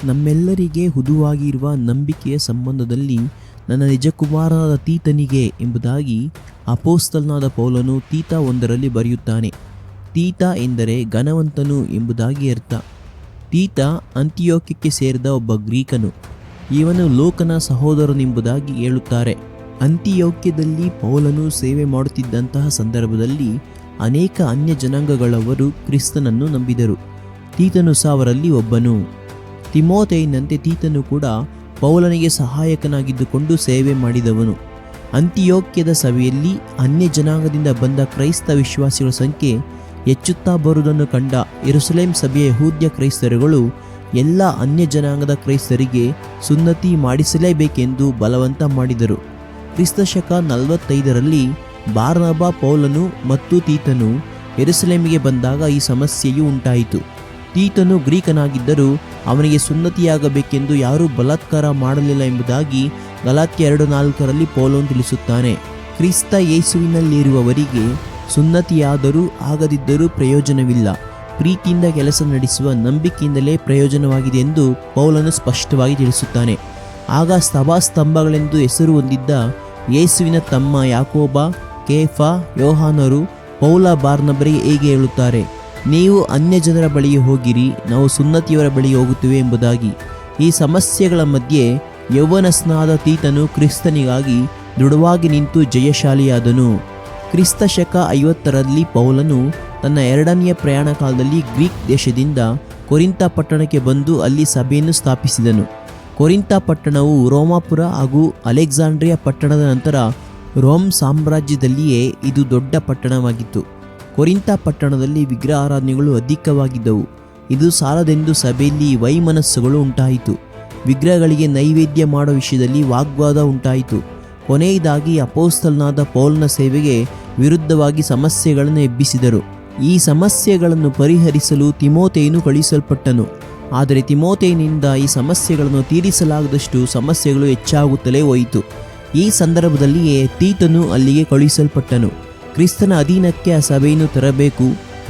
ನಮ್ಮೆಲ್ಲರಿಗೆ ಹುದುವಾಗಿರುವ ನಂಬಿಕೆಯ ಸಂಬಂಧದಲ್ಲಿ ನನ್ನ ನಿಜಕುಮಾರನಾದ ತೀತನಿಗೆ ಎಂಬುದಾಗಿ ಅಪೊಸ್ತಲನಾದ ಪೌಲನು ತೀತ 1ರಲ್ಲಿ ಬರೆಯುತ್ತಾನೆ. ತೀತ ಎಂದರೆ ಘನವಂತನು ಎಂಬುದಾಗಿ ಅರ್ಥ. ತೀತ ಅಂತಿಯೋಕ್ಯಕ್ಕೆ ಸೇರಿದ ಒಬ್ಬ ಗ್ರೀಕನು. ಇವನು ಲೋಕನ ಸಹೋದರನೆಂಬುದಾಗಿ ಹೇಳುತ್ತಾರೆ. ಅಂತಿಯೋಕ್ಯದಲ್ಲಿ ಪೌಲನು ಸೇವೆ ಮಾಡುತ್ತಿದ್ದಂತಹ ಸಂದರ್ಭದಲ್ಲಿ ಅನೇಕ ಅನ್ಯ ಜನಾಂಗಗಳವರು ಕ್ರಿಸ್ತನನ್ನು ನಂಬಿದರು. ತೀತನು ಸಹ ಅವರಲ್ಲಿ ಒಬ್ಬನು. ತಿಮೋಥೆಯನಂತೆ ತೀತನು ಕೂಡ ಪೌಲನಿಗೆ ಸಹಾಯಕನಾಗಿದ್ದುಕೊಂಡು ಸೇವೆ ಮಾಡಿದವನು. ಅಂತಿಯೋಕ್ಯದ ಸಭೆಯಲ್ಲಿ ಅನ್ಯ ಜನಾಂಗದಿಂದ ಬಂದ ಕ್ರೈಸ್ತ ವಿಶ್ವಾಸಿಗಳ ಸಂಖ್ಯೆ ಹೆಚ್ಚುತ್ತಾ ಬರುವುದನ್ನು ಕಂಡ ಯೆರೂಸಲೇಮ್ ಸಭೆಯ ಯಹೂದ್ಯ ಕ್ರೈಸ್ತರುಗಳು ಎಲ್ಲ ಅನ್ಯ ಜನಾಂಗದ ಕ್ರೈಸ್ತರಿಗೆ ಸುನ್ನತಿ ಮಾಡಿಸಲೇಬೇಕೆಂದು ಬಲವಂತ ಮಾಡಿದರು. ಕ್ರಿಸ್ತಶಕ 45ರಲ್ಲಿ ಬಾರ್ನಬ, ಪೌಲನು ಮತ್ತು ತೀತನು ಯೆರೂಸಲೇಮಿಗೆ ಬಂದಾಗ ಈ ಸಮಸ್ಯೆಯು ಉಂಟಾಯಿತು. ತೀತನು ಗ್ರೀಕನಾಗಿದ್ದರೂ ಅವನಿಗೆ ಸುನ್ನತಿಯಾಗಬೇಕೆಂದು ಯಾರೂ ಬಲಾತ್ಕಾರ ಮಾಡಲಿಲ್ಲ ಎಂಬುದಾಗಿ ಗಲಾತ್ಯ 2:4ರಲ್ಲಿ ಪೌಲನು ತಿಳಿಸುತ್ತಾನೆ. ಕ್ರಿಸ್ತ ಯೇಸುವಿನಲ್ಲಿರುವವರಿಗೆ ಸುನ್ನತಿಯಾದರೂ ಆಗದಿದ್ದರೂ ಪ್ರಯೋಜನವಿಲ್ಲ. ಪ್ರೀತಿಯಿಂದ ಕೆಲಸ ನಡೆಸುವ ನಂಬಿಕೆಯಿಂದಲೇ ಪ್ರಯೋಜನವಾಗಿದೆ ಎಂದು ಪೌಲನು ಸ್ಪಷ್ಟವಾಗಿ ತಿಳಿಸುತ್ತಾನೆ. ಆಗ ಸಭಾಸ್ತಂಭಗಳೆಂದು ಹೆಸರು ಹೊಂದಿದ್ದ ಯೇಸುವಿನ ತಮ್ಮ ಯಾಕೋಬ, ಕೇಫ, ಯೋಹಾನರು ಪೌಲ ಬಾರ್ನಬರಿಗೆ ಹೇಗೆ ಹೇಳುತ್ತಾರೆ, ನೀವು ಅನ್ಯ ಜನರ ಬಳಿಗೆ ಹೋಗಿರಿ, ನಾವು ಸುನ್ನತಿಯವರ ಬಳಿಗೆ ಹೋಗುತ್ತೇವೆ ಎಂಬುದಾಗಿ. ಈ ಸಮಸ್ಯೆಗಳ ಮಧ್ಯೆ ಯೌವನಸ್ಥನಾದ ತೀತನು ಕ್ರಿಸ್ತನಿಗಾಗಿ ದೃಢವಾಗಿ ನಿಂತು ಜಯಶಾಲಿಯಾದನು. ಕ್ರಿಸ್ತ ಶಕ 50ರಲ್ಲಿ ಪೌಲನು ತನ್ನ 2ನೆಯ ಪ್ರಯಾಣ ಕಾಲದಲ್ಲಿ ಗ್ರೀಕ್ ದೇಶದಿಂದ ಕೊರಿಂಥ ಪಟ್ಟಣಕ್ಕೆ ಬಂದು ಅಲ್ಲಿ ಸಭೆಯನ್ನು ಸ್ಥಾಪಿಸಿದನು. ಕೊರಿಂಥ ಪಟ್ಟಣವು ರೋಮಾಪುರ ಹಾಗೂ ಅಲೆಕ್ಸಾಂಡ್ರಿಯಾ ಪಟ್ಟಣದ ನಂತರ ರೋಮ್ ಸಾಮ್ರಾಜ್ಯದಲ್ಲಿಯೇ ಇದು ದೊಡ್ಡ ಪಟ್ಟಣವಾಗಿತ್ತು. ಕೊರಿಂಥ ಪಟ್ಟಣದಲ್ಲಿ ವಿಗ್ರಹಾರಾಧನೆಗಳು ಅಧಿಕವಾಗಿದ್ದವು. ಇದು ಸಾಲದೆಂದು ಸಭೆಯಲ್ಲಿ ವೈಮನಸ್ಸುಗಳು ಉಂಟಾಯಿತು. ವಿಗ್ರಹಗಳಿಗೆ ನೈವೇದ್ಯ ಮಾಡೋ ವಿಷಯದಲ್ಲಿ ವಾಗ್ವಾದ ಉಂಟಾಯಿತು. ಕೊನೆಯದಾಗಿ ಅಪೊಸ್ತಲನಾದ ಪೌಲನ ಸೇವೆಗೆ ವಿರುದ್ಧವಾಗಿ ಸಮಸ್ಯೆಗಳನ್ನು ಎಬ್ಬಿಸಿದರು. ಈ ಸಮಸ್ಯೆಗಳನ್ನು ಪರಿಹರಿಸಲು ತಿಮೋಥೆಯನು ಕಳುಹಿಸಲ್ಪಟ್ಟನು. ಆದರೆ ತಿಮೋಥೆಯನಿಂದ ಈ ಸಮಸ್ಯೆಗಳನ್ನು ತೀರಿಸಲಾಗದಷ್ಟು ಸಮಸ್ಯೆಗಳು ಹೆಚ್ಚಾಗುತ್ತಲೇ ಹೋಯಿತು. ಈ ಸಂದರ್ಭದಲ್ಲಿಯೇ ತೀತನು ಅಲ್ಲಿಗೆ ಕಳುಹಿಸಲ್ಪಟ್ಟನು. ಕ್ರಿಸ್ತನ ಅಧೀನಕ್ಕೆ ಆ ಸಭೆಯನ್ನು ತರಬೇಕು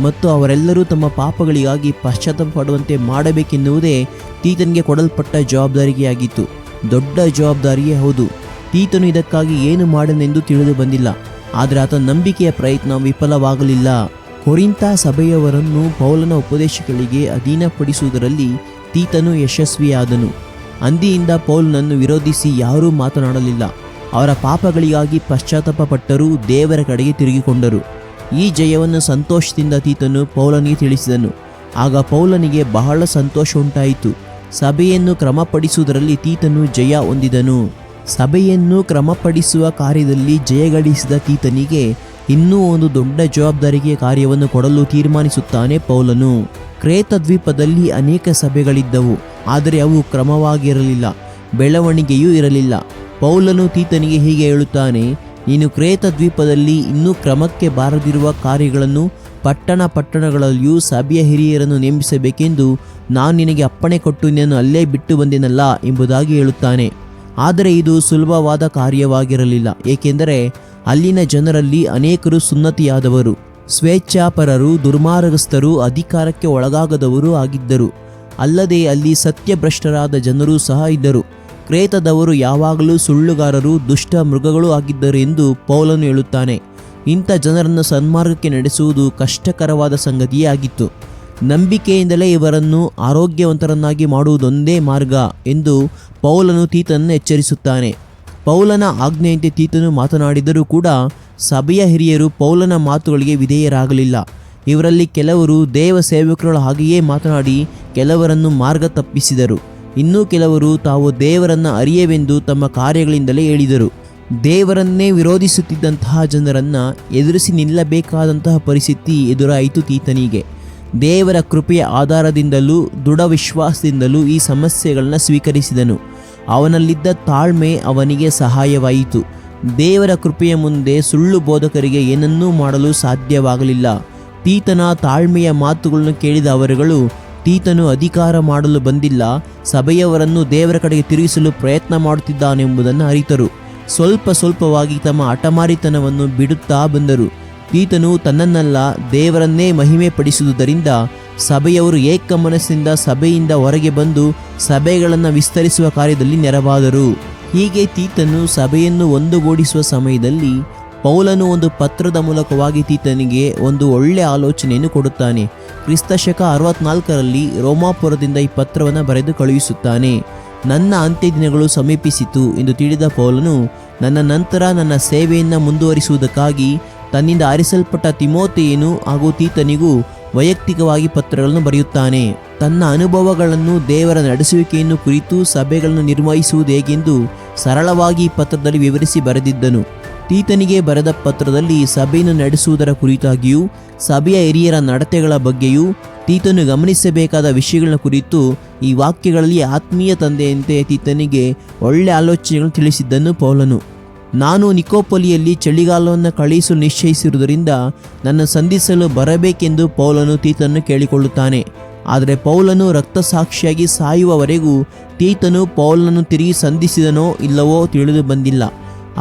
ಮತ್ತು ಅವರೆಲ್ಲರೂ ತಮ್ಮ ಪಾಪಗಳಿಗಾಗಿ ಪಶ್ಚಾತ್ತಾಪ ಪಡುವಂತೆ ಮಾಡಬೇಕೆನ್ನುವುದೇ ತೀತನಿಗೆ ಕೊಡಲ್ಪಟ್ಟ ಜವಾಬ್ದಾರಿಯಾಗಿತ್ತು. ದೊಡ್ಡ ಜವಾಬ್ದಾರಿಯೇ ಹೌದು. ತೀತನು ಇದಕ್ಕಾಗಿ ಏನು ಮಾಡನೆಂದು ತಿಳಿದು ಬಂದಿಲ್ಲ. ಆದರೆ ಆತನ ನಂಬಿಕೆಯ ಪ್ರಯತ್ನ ವಿಫಲವಾಗಲಿಲ್ಲ. ಕೊರಿಂಥ ಸಭೆಯವರನ್ನು ಪೌಲನ ಉಪದೇಶಗಳಿಗೆ ಅಧೀನಪಡಿಸುವುದರಲ್ಲಿ ತೀತನು ಯಶಸ್ವಿಯಾದನು. ಅಂದಿನಿಂದ ಪೌಲನನ್ನು ವಿರೋಧಿಸಿ ಯಾರೂ ಮಾತನಾಡಲಿಲ್ಲ. ಅವರ ಪಾಪಗಳಿಗಾಗಿ ಪಶ್ಚಾತ್ತಾಪ ಪಟ್ಟರೂ ದೇವರ ಕಡೆಗೆ ತಿರುಗಿಕೊಂಡರು. ಈ ಜಯವನ್ನು ಸಂತೋಷದಿಂದ ತೀತನು ಪೌಲನಿಗೆ ತಿಳಿಸಿದನು. ಆಗ ಪೌಲನಿಗೆ ಬಹಳ ಸಂತೋಷ ಉಂಟಾಯಿತು. ಸಭೆಯನ್ನು ಕ್ರಮಪಡಿಸುವುದರಲ್ಲಿ ತೀತನು ಜಯ ಹೊಂದಿದನು. ಸಭೆಯನ್ನು ಕ್ರಮಪಡಿಸುವ ಕಾರ್ಯದಲ್ಲಿ ಜಯಗಳಿಸಿದ ತೀತನಿಗೆ ಇನ್ನೂ ಒಂದು ದೊಡ್ಡ ಜವಾಬ್ದಾರಿಗೆ ಕಾರ್ಯವನ್ನು ಕೊಡಲು ತೀರ್ಮಾನಿಸುತ್ತಾನೆ ಪೌಲನು. ಕ್ರೇತ ದ್ವೀಪದಲ್ಲಿ ಅನೇಕ ಸಭೆಗಳಿದ್ದವು, ಆದರೆ ಅವು ಕ್ರಮವಾಗಿರಲಿಲ್ಲ, ಬೆಳವಣಿಗೆಯೂ ಇರಲಿಲ್ಲ. ಪೌಲನು ತೀತನಿಗೆ ಹೀಗೆ ಹೇಳುತ್ತಾನೆ, ನೀನು ಕ್ರೇತ ದ್ವೀಪದಲ್ಲಿ ಇನ್ನೂ ಕ್ರಮಕ್ಕೆ ಬಾರದಿರುವ ಕಾರ್ಯಗಳನ್ನು ಪಟ್ಟಣಗಳಲ್ಲಿಯೂ ಸಭೆಯ ಹಿರಿಯರನ್ನು ನೇಮಿಸಬೇಕೆಂದು ನಾನು ನಿನಗೆ ಅಪ್ಪಣೆ ಕೊಟ್ಟು ನಿನ್ನನ್ನು ಅಲ್ಲೇ ಬಿಟ್ಟು ಬಂದೆನಲ್ಲ ಎಂಬುದಾಗಿ ಹೇಳುತ್ತಾನೆ. ಆದರೆ ಇದು ಸುಲಭವಾದ ಕಾರ್ಯವಾಗಿರಲಿಲ್ಲ, ಏಕೆಂದರೆ ಅಲ್ಲಿನ ಜನರಲ್ಲಿ ಅನೇಕರು ಸುನ್ನತಿಯಾದವರು, ಸ್ವೇಚ್ಛಾಪರರು, ದುರ್ಮಾರ್ಗಸ್ಥರು, ಅಧಿಕಾರಕ್ಕೆ ಒಳಗಾಗದವರು ಆಗಿದ್ದರು. ಅಲ್ಲದೆ ಅಲ್ಲಿ ಸತ್ಯಭ್ರಷ್ಟರಾದ ಜನರೂ ಸಹ ಇದ್ದರು. ಕ್ರೇತದವರು ಯಾವಾಗಲೂ ಸುಳ್ಳುಗಾರರು, ದುಷ್ಟ ಮೃಗಗಳೂ ಆಗಿದ್ದರು ಎಂದು ಪೌಲನು ಹೇಳುತ್ತಾನೆ. ಇಂಥ ಜನರನ್ನು ಸನ್ಮಾರ್ಗಕ್ಕೆ ನಡೆಸುವುದು ಕಷ್ಟಕರವಾದ ಸಂಗತಿಯೇ ಆಗಿತ್ತು. ನಂಬಿಕೆಯಿಂದಲೇ ಇವರನ್ನು ಆರೋಗ್ಯವಂತರನ್ನಾಗಿ ಮಾಡುವುದೊಂದೇ ಮಾರ್ಗ ಎಂದು ಪೌಲನು ತೀತನನ್ನು ಎಚ್ಚರಿಸುತ್ತಾನೆ. ಪೌಲನ ಆಜ್ಞೆಯಂತೆ ತೀತನು ಮಾತನಾಡಿದರೂ ಕೂಡ ಸಭೆಯ ಹಿರಿಯರು ಪೌಲನ ಮಾತುಗಳಿಗೆ ವಿಧೇಯರಾಗಲಿಲ್ಲ. ಇವರಲ್ಲಿ ಕೆಲವರು ದೇವ ಸೇವಕರುಗಳ ಹಾಗೆಯೇ ಮಾತನಾಡಿ ಕೆಲವರನ್ನು ಮಾರ್ಗ ತಪ್ಪಿಸಿದರು. ಇನ್ನೂ ಕೆಲವರು ತಾವು ದೇವರನ್ನು ಅರಿಯವೆಂದು ತಮ್ಮ ಕಾರ್ಯಗಳಿಂದಲೇ ಹೇಳಿದರು. ದೇವರನ್ನೇ ವಿರೋಧಿಸುತ್ತಿದ್ದಂತಹ ಜನರನ್ನು ಎದುರಿಸಿ ನಿಲ್ಲಬೇಕಾದಂತಹ ಪರಿಸ್ಥಿತಿ ಎದುರಾಯಿತು ತೀತನಿಗೆ. ದೇವರ ಕೃಪೆಯ ಆಧಾರದಿಂದಲೂ ದೃಢ ವಿಶ್ವಾಸದಿಂದಲೂ ಈ ಸಮಸ್ಯೆಗಳನ್ನು ಸ್ವೀಕರಿಸಿದನು. ಅವನಲ್ಲಿದ್ದ ತಾಳ್ಮೆ ಅವನಿಗೆ ಸಹಾಯವಾಯಿತು. ದೇವರ ಕೃಪೆಯ ಮುಂದೆ ಸುಳ್ಳು ಬೋಧಕರಿಗೆ ಏನನ್ನೂ ಮಾಡಲು ಸಾಧ್ಯವಾಗಲಿಲ್ಲ. ತೀತನ ತಾಳ್ಮೆಯ ಮಾತುಗಳನ್ನು ಕೇಳಿದ ಅವರುಗಳು, ತೀತನು ಅಧಿಕಾರ ಮಾಡಲು ಬಂದಿಲ್ಲ, ಸಭೆಯವರನ್ನು ದೇವರ ಕಡೆಗೆ ತಿರುಗಿಸಲು ಪ್ರಯತ್ನ ಮಾಡುತ್ತಿದ್ದಾನೆಂಬುದನ್ನು ಅರಿತರು. ಸ್ವಲ್ಪವಾಗಿ ತಮ್ಮ ಹಠಮಾರಿತನವನ್ನು ಬಿಡುತ್ತಾ ಬಂದರು. ತೀತನು ತನ್ನನ್ನೆಲ್ಲ ದೇವರನ್ನೇ ಮಹಿಮೆ ಪಡಿಸುವುದರಿಂದ ಸಭೆಯವರು ಏಕ ಮನಸ್ಸಿನಿಂದ ಸಭೆಯಿಂದ ಹೊರಗೆ ಬಂದು ಸಭೆಗಳನ್ನು ವಿಸ್ತರಿಸುವ ಕಾರ್ಯದಲ್ಲಿ ನೆರವಾದರು. ಹೀಗೆ ತೀತನು ಸಭೆಯನ್ನು ಒಂದುಗೂಡಿಸುವ ಸಮಯದಲ್ಲಿ ಪೌಲನು ಒಂದು ಪತ್ರದ ಮೂಲಕವಾಗಿ ತೀತನಿಗೆ ಒಂದು ಒಳ್ಳೆಯ ಆಲೋಚನೆಯನ್ನು ಕೊಡುತ್ತಾನೆ. ಕ್ರಿಸ್ತಶಕ 64ರಲ್ಲಿ ರೋಮಾಪುರದಿಂದ ಈ ಪತ್ರವನ್ನು ಬರೆದು ಕಳುಹಿಸುತ್ತಾನೆ. ನನ್ನ ಅಂತ್ಯ ದಿನಗಳು ಸಮೀಪಿಸಿತು ಎಂದು ತಿಳಿದ ಪೌಲನು ನನ್ನ ನಂತರ ನನ್ನ ಸೇವೆಯನ್ನು ಮುಂದುವರಿಸುವುದಕ್ಕಾಗಿ ತನ್ನಿಂದ ಆರಿಸಲ್ಪಟ್ಟ ತಿಮೋಥೆಯನು ಹಾಗೂ ತೀತನಿಗೂ ವೈಯಕ್ತಿಕವಾಗಿ ಪತ್ರಗಳನ್ನು ಬರೆಯುತ್ತಾನೆ. ತನ್ನ ಅನುಭವಗಳನ್ನು, ದೇವರ ನಡೆಸುವಿಕೆಯನ್ನು ಕುರಿತು ಸಭೆಗಳನ್ನು ನಿರ್ವಹಿಸುವುದು ಹೇಗೆಂದು ಸರಳವಾಗಿ ಈ ಪತ್ರದಲ್ಲಿ ವಿವರಿಸಿ ಬರೆದಿದ್ದನು. ತೀತನಿಗೆ ಬರೆದ ಪತ್ರದಲ್ಲಿ ಸಭೆಯನ್ನು ನಡೆಸುವುದರ ಕುರಿತಾಗಿಯೂ ಸಭೆಯ ಹಿರಿಯರ ನಡತೆಗಳ ಬಗ್ಗೆಯೂ ತೀತನು ಗಮನಿಸಬೇಕಾದ ವಿಷಯಗಳ ಕುರಿತು ಈ ವಾಕ್ಯಗಳಲ್ಲಿ ಆತ್ಮೀಯ ತಂದೆಯಂತೆ ತೀತನಿಗೆ ಒಳ್ಳೆಯ ಆಲೋಚನೆಗಳನ್ನು ತಿಳಿಸಿದ್ದನು ಪೌಲನು. ನಾನು ನಿಕೋಪೊಲಿಯಲ್ಲಿ ಚಳಿಗಾಲವನ್ನು ಕಳುಹಿಸಲು ನಿಶ್ಚಯಿಸಿರುವುದರಿಂದ ನನ್ನ ಸಂಧಿಸಲು ಬರಬೇಕೆಂದು ಪೌಲನು ತೀತನನ್ನು ಕೇಳಿಕೊಳ್ಳುತ್ತಾನೆ. ಆದರೆ ಪೌಲನು ರಕ್ತಸಾಕ್ಷಿಯಾಗಿ ಸಾಯುವವರೆಗೂ ತೀತನು ಪೌಲನನ್ನು ತಿರುಗಿ ಸಂಧಿಸಿದನೋ ಇಲ್ಲವೋ ತಿಳಿದು ಬಂದಿಲ್ಲ.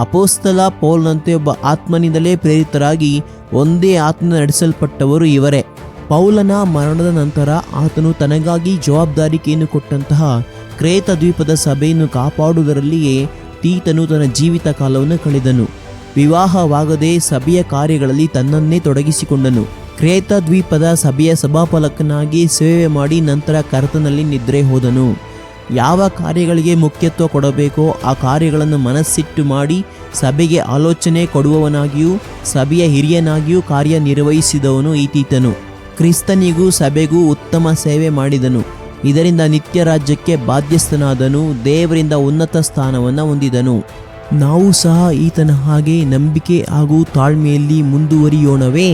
ಅಪೊಸ್ತಲ ಪೌಲನಂತೆ ಒಬ್ಬ ಆತ್ಮನಿಂದಲೇ ಪ್ರೇರಿತರಾಗಿ ಒಂದೇ ಆತ್ಮ ನಡೆಸಲ್ಪಟ್ಟವರು ಇವರೇ. ಪೌಲನ ಮರಣದ ನಂತರ ಆತನು ತನಗಾಗಿ ಜವಾಬ್ದಾರಿಕೆಯನ್ನು ಕೊಟ್ಟಂತಹ ಕ್ರೇತ ದ್ವೀಪದ ಸಭೆಯನ್ನು ಕಾಪಾಡುವುದರಲ್ಲಿಯೇ ತೀತನು ತನ್ನ ಜೀವಿತ ಕಾಲವನ್ನು ಕಳೆದನು. ವಿವಾಹವಾಗದೆ ಸಭೆಯ ಕಾರ್ಯಗಳಲ್ಲಿ ತನ್ನನ್ನೇ ತೊಡಗಿಸಿಕೊಂಡನು. ಕ್ರೇತ ದ್ವೀಪದ ಸಭೆಯ ಸಭಾಪಾಲಕನಾಗಿ ಸೇವೆ ಮಾಡಿ ನಂತರ ಕರ್ತನಲ್ಲಿ ನಿದ್ರೆ ಹೋದನು. ಯಾವ ಕಾರ್ಯಗಳಿಗೆ ಮುಖ್ಯತ್ವ ಕೊಡಬೇಕೋ ಆ ಕಾರ್ಯಗಳನ್ನು ಮನಸ್ಸಿಟ್ಟು ಮಾಡಿ ಸಭೆಗೆ ಆಲೋಚನೆ ಕೊಡುವವನಾಗಿಯೂ ಸಭೆಯ ಹಿರಿಯನಾಗಿಯೂ ಕಾರ್ಯನಿರ್ವಹಿಸಿದವನು ಈ ತೀತನು. ಕ್ರಿಸ್ತನಿಗೂ ಸಭೆಗೂ ಉತ್ತಮ ಸೇವೆ ಮಾಡಿದನು. ಇದರಿಂದ ನಿತ್ಯ ರಾಜ್ಯಕ್ಕೆ ಬಾಧ್ಯಸ್ಥನಾದನು. ದೇವರಿಂದ ಉನ್ನತ ಸ್ಥಾನವನ್ನು ಹೊಂದಿದನು. ನಾವು ಸಹ ಈತನ ಹಾಗೆ ನಂಬಿಕೆ ಹಾಗೂ ತಾಳ್ಮೆಯಲ್ಲಿ ಮುಂದುವರಿಯೋಣವೇ?